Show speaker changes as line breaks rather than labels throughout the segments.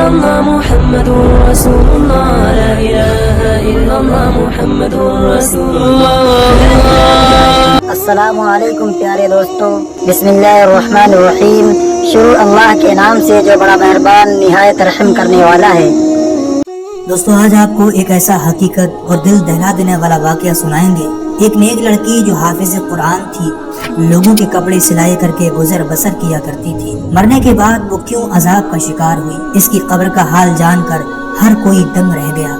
illallah Muhammadur Rasulullah, la ilaha illallah Muhammadur Rasulullah.
السلام علیکم پیارے دوستوں، بسم اللہ الرحمن الرحیم۔ شروع اللہ کے نام سے جو بڑا مہربان نہایت رحم کرنے والا ہے۔ دوستوں، آج آپ کو ایک ایسا حقیقت اور دل دہلا دینے والا واقعہ سنائیں گے۔ ایک نیک لڑکی جو حافظ قرآن تھی، لوگوں کے کپڑے سلائی کر کے گزر بسر کیا کرتی تھی، مرنے کے بعد وہ کیوں عذاب کا شکار ہوئی، اس کی قبر کا حال جان کر ہر کوئی دم رہ گیا،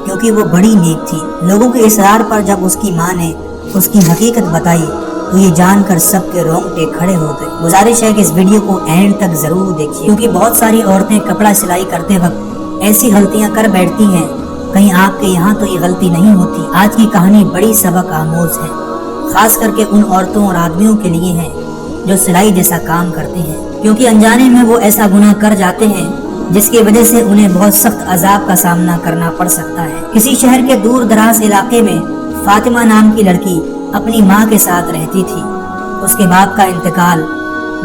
کیونکہ وہ بڑی نیک تھی۔ لوگوں کے اصرار پر جب اس کی ماں نے اس کی حقیقت بتائی تو یہ جان کر سب کے رونگٹے کھڑے ہو گئے۔ گزارش ہے کہ اس ویڈیو کو اینڈ تک ضرور دیکھیے، کیونکہ بہت ساری عورتیں کپڑا سلائی کرتے وقت ایسی غلطیاں کر بیٹھتی ہیں، کہیں آپ کے یہاں تو یہ غلطی نہیں ہوتی۔ آج کی کہانی بڑی سبق آموز ہے، خاص کر کے ان عورتوں اور آدمیوں کے لیے ہے جو سلائی جیسا کام کرتے ہیں، کیونکہ انجانے میں وہ ایسا گناہ کر جاتے ہیں جس کی وجہ سے انہیں بہت سخت عذاب کا سامنا کرنا پڑ سکتا ہے۔ کسی شہر کے دور دراز علاقے میں فاطمہ نام کی لڑکی اپنی ماں کے ساتھ رہتی تھی۔ اس کے باپ کا انتقال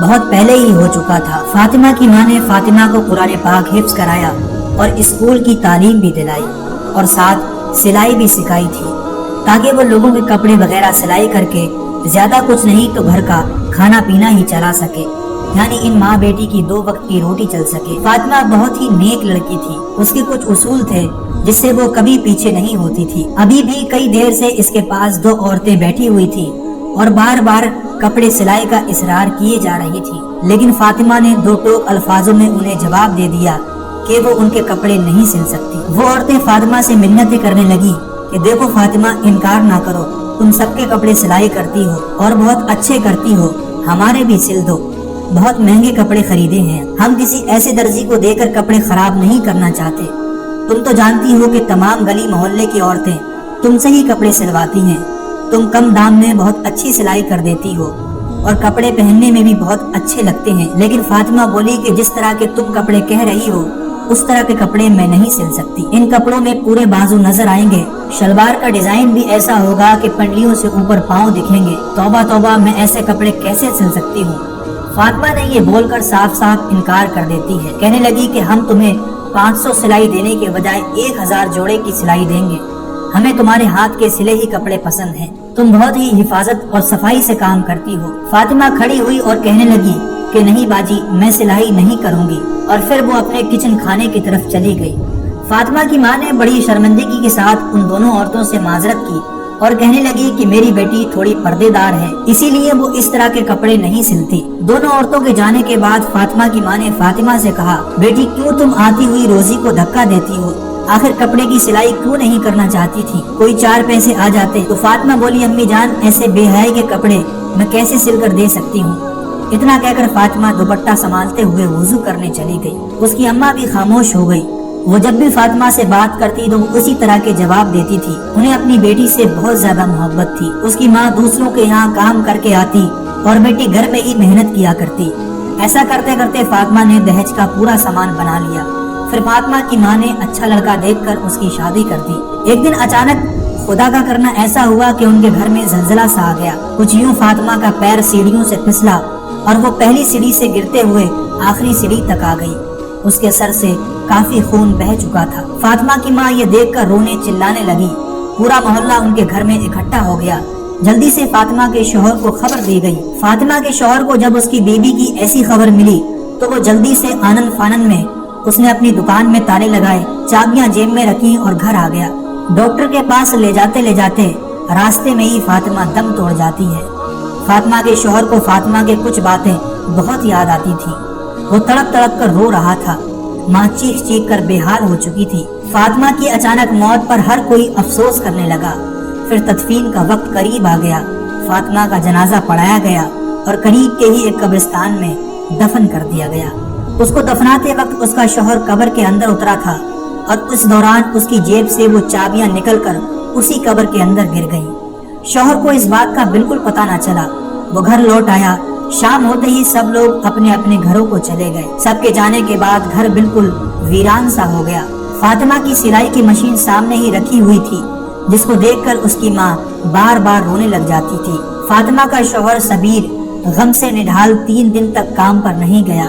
بہت پہلے ہی ہو چکا تھا۔ فاطمہ کی ماں نے فاطمہ کو قرآن پاک حفظ کرایا اور اسکول کی تعلیم بھی دلائی اور ساتھ سلائی بھی سکھائی تھی، تاکہ وہ لوگوں کے کپڑے وغیرہ سلائی کر کے زیادہ کچھ نہیں تو گھر کا کھانا پینا ہی چلا سکے، یعنی ان ماں بیٹی کی 2 وقت کی روٹی چل سکے۔ فاطمہ بہت ہی نیک لڑکی تھی، اس کے کچھ اصول تھے جس سے وہ کبھی پیچھے نہیں ہوتی تھی۔ ابھی بھی کئی دیر سے اس کے پاس 2 عورتیں بیٹھی ہوئی تھی اور بار بار کپڑے سلائی کا اصرار کیے جا رہی تھی، لیکن فاطمہ نے 2 ٹوک الفاظوں میں انہیں جواب دے دیا کہ وہ ان کے کپڑے نہیں سل سکتی۔ وہ عورتیں فاطمہ سے منتیں کرنے لگی کہ دیکھو فاطمہ، انکار نہ کرو، تم سب کے کپڑے سلائی کرتی ہو اور بہت اچھے کرتی ہو، ہمارے بھی سل دو، بہت مہنگے کپڑے خریدے ہیں، ہم کسی ایسے درزی کو دے کر کپڑے خراب نہیں کرنا چاہتے، تم تو جانتی ہو کہ تمام گلی محلے کی عورتیں تم سے ہی کپڑے سلواتی ہیں، تم کم دام میں بہت اچھی سلائی کر دیتی ہو اور کپڑے پہننے میں بھی بہت اچھے لگتے ہیں۔ لیکن فاطمہ بولی کہ جس طرح کے تم کپڑے کہہ رہی ہو اس طرح کے کپڑے میں نہیں سل سکتی، ان کپڑوں میں پورے بازو نظر آئیں گے، شلوار کا ڈیزائن بھی ایسا ہوگا کہ پنڈلیوں سے اوپر پاؤں دکھیں گے، توبہ توبہ، میں ایسے کپڑے کیسے سل سکتی ہوں۔ فاطمہ نے یہ بول کر صاف صاف انکار کر دیتی ہے، کہنے لگی کہ ہم تمہیں 500 سلائی دینے کے بجائے 1000 جوڑے کی سلائی دیں گے، ہمیں تمہارے ہاتھ کے سلے ہی کپڑے پسند ہیں، تم بہت ہی حفاظت اور صفائی سے کام کرتی ہو۔ فاطمہ کھڑی ہوئی اور کہنے لگی کہ نہیں باجی، میں سلائی نہیں کروں گی، اور پھر وہ اپنے کچن کھانے کی طرف چلی گئی۔ فاطمہ کی ماں نے بڑی شرمندگی کے ساتھ ان دونوں عورتوں سے معذرت کی اور کہنے لگی کہ میری بیٹی تھوڑی پردے دار ہے، اسی لیے وہ اس طرح کے کپڑے نہیں سلتی۔ دونوں عورتوں کے جانے کے بعد فاطمہ کی ماں نے فاطمہ سے کہا، بیٹی کیوں تم آتی ہوئی روزی کو دھکا دیتی ہو، آخر کپڑے کی سلائی کیوں نہیں کرنا چاہتی تھی، کوئی 4 پیسے آ جاتے۔ تو فاطمہ بولی، امی جان، ایسے بے حیائی کے کپڑے میں کیسے سل کر دے سکتی ہوں۔ اتنا کہہ کر فاطمہ دوپٹہ سنبھالتے ہوئے وضو کرنے چلی گئی۔ اس کی اماں بھی خاموش ہو گئی، وہ جب بھی فاطمہ سے بات کرتی تو وہ اسی طرح کے جواب دیتی تھی۔ انہیں اپنی بیٹی سے بہت زیادہ محبت تھی۔ اس کی ماں دوسروں کے یہاں کام کر کے آتی اور بیٹی گھر میں ہی محنت کیا کرتی۔ ایسا کرتے کرتے فاطمہ نے دہیج کا پورا سامان بنا لیا۔ پھر فاطمہ کی ماں نے اچھا لڑکا دیکھ کر اس کی شادی کر دی۔ ایک دن اچانک خدا کا کرنا ایسا ہوا کہ ان کے گھر میں زلزلہ سا آ گیا، کچھ یوں فاطمہ کا پیر سیڑھیوں سے پھسلا اور وہ پہلی سیڑھی سے گرتے ہوئے آخری سیڑھی تک آ گئی۔ اس کے سر سے کافی خون بہہ چکا تھا۔ فاطمہ کی ماں یہ دیکھ کر رونے چلانے لگی۔ پورا محلہ ان کے گھر میں اکٹھا ہو گیا۔ جلدی سے فاطمہ کے شوہر کو خبر دی گئی۔ فاطمہ کے شوہر کو جب اس کی بیوی کی ایسی خبر ملی تو وہ جلدی سے آنن فانن میں اس نے اپنی دکان میں تالے لگائے، چابیاں جیب میں رکھی اور گھر آ گیا۔ ڈاکٹر کے پاس لے جاتے راستے میں ہی فاطمہ دم توڑ جاتی ہے۔ فاطمہ کے شوہر کو فاطمہ کے کچھ باتیں بہت یاد آتی تھی، وہ تڑپ تڑپ کر رو رہا تھا، ماں چیخ چیخ کر بے حال ہو چکی تھی۔ فاطمہ کی اچانک موت پر ہر کوئی افسوس کرنے لگا۔ پھر تدفین کا وقت قریب آ گیا، فاطمہ کا جنازہ پڑھایا گیا اور قریب کے ہی ایک قبرستان میں دفن کر دیا گیا۔ اس کو دفناتے وقت اس کا شوہر قبر کے اندر اترا تھا اور اس دوران اس کی جیب سے وہ چابیاں نکل کر اسی قبر کے اندر گر گئیں۔ شوہر کو اس بات کا بالکل پتہ نہ چلا، وہ گھر لوٹ آیا۔ شام ہوتے ہی سب لوگ اپنے اپنے گھروں کو چلے گئے۔ سب کے جانے کے بعد گھر بالکل ویران سا ہو گیا۔ فاطمہ کی سلائی کی مشین سامنے ہی رکھی ہوئی تھی، جس کو دیکھ کر اس کی ماں بار بار رونے لگ جاتی تھی۔ فاطمہ کا شوہر صبیر غم سے نڈھال 3 دن تک کام پر نہیں گیا۔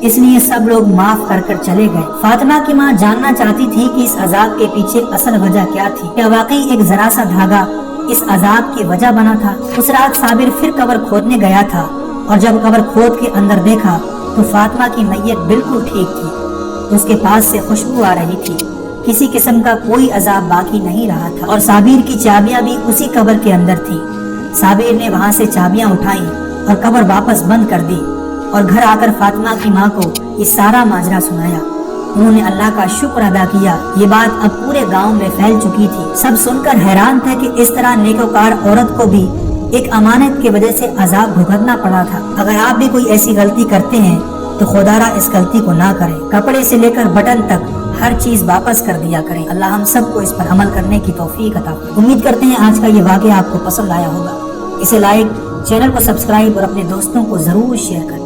اس لیے سب لوگ معاف کر کر چلے گئے۔ فاطمہ کی ماں جاننا چاہتی تھی کہ اس عذاب کے پیچھے اصل وجہ کیا تھی، کیا واقعی ایک ذرا سا دھاگا اس عذاب کی وجہ بنا تھا۔ اس رات صابر پھر قبر کھودنے گیا تھا اور جب قبر کھود کے اندر دیکھا تو فاطمہ کی میت بالکل ٹھیک تھی، اس کے پاس سے خوشبو آ رہی تھی، کسی قسم کا کوئی عذاب باقی نہیں رہا تھا، اور صابر کی چابیاں بھی اسی قبر کے اندر تھی۔ صابر نے وہاں سے چابیاں اٹھائیں اور قبر واپس بند کر دی اور گھر آ کر فاطمہ کی ماں کو یہ سارا ماجرا سنایا۔ انہوں نے اللہ کا شکر ادا کیا۔ یہ بات اب پورے گاؤں میں پھیل چکی تھی، سب سن کر حیران تھے کہ اس طرح نیکوکار عورت کو بھی ایک امانت کی وجہ سے عذاب بھگتنا پڑا تھا۔ اگر آپ بھی کوئی ایسی غلطی کرتے ہیں تو خدا را اس غلطی کو نہ کریں، کپڑے سے لے کر بٹن تک ہر چیز واپس کر دیا کریں۔ اللہ ہم سب کو اس پر عمل کرنے کی توفیق عطا فرمائے۔ امید کرتے ہیں آج کا یہ واقعہ آپ کو پسند آیا ہوگا۔ اسے لائک، چینل کو سبسکرائب اور اپنے دوستوں کو ضرور شیئر کریں۔